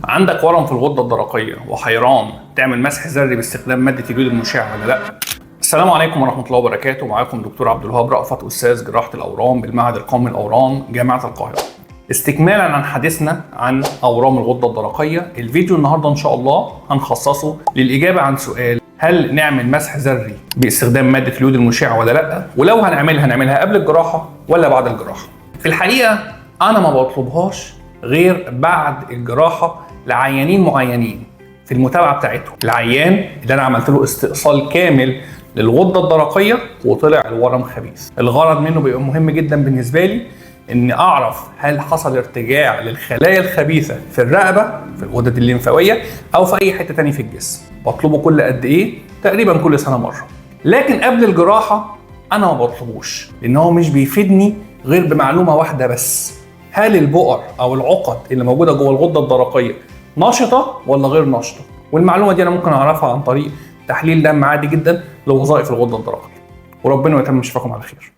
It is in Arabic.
عندك ورم في الغدة الدرقية وحيران تعمل مسح ذري باستخدام مادة اليود المشع ولا لا؟ السلام عليكم ورحمة الله وبركاته. معاكم دكتور عبد الوهاب رأفت، أستاذ جراحة الأورام بالمعهد القومي للأورام جامعة القاهرة. استكمالا عن حديثنا عن أورام الغدة الدرقية، الفيديو النهارده إن شاء الله هنخصصه للإجابة عن سؤال: هل نعمل مسح ذري باستخدام مادة اليود المشع ولا لا؟ ولو هنعملها قبل الجراحة ولا بعد الجراحة؟ في الحقيقة أنا ما بطلبهاش غير بعد الجراحة لعيانين معينين في المتابعة بتاعتهم. العيان اللي أنا عملت له استئصال كامل للغدة الدرقية وطلع الورم خبيث، الغرض منه بيبقى مهم جدا بالنسبة لي إن أعرف هل حصل ارتجاع للخلايا الخبيثة في الرقبة في الغدد الليمفاوية أو في أي حتة تانية في الجسم. بطلبه كل قد إيه؟ تقريبا كل سنة مرة. لكن قبل الجراحة أنا ما بطلبوش، لأن هو مش بيفيدني غير بمعلومة واحدة بس: هل البؤر أو العقد اللي موجودة جوه الغدة الدرقية نشطة ولا غير نشطة؟ والمعلومة دي أنا ممكن أعرفها عن طريق تحليل دم عادي جدا لوظائف الغدة الدرقية. وربنا يتمم شفاكم على خير.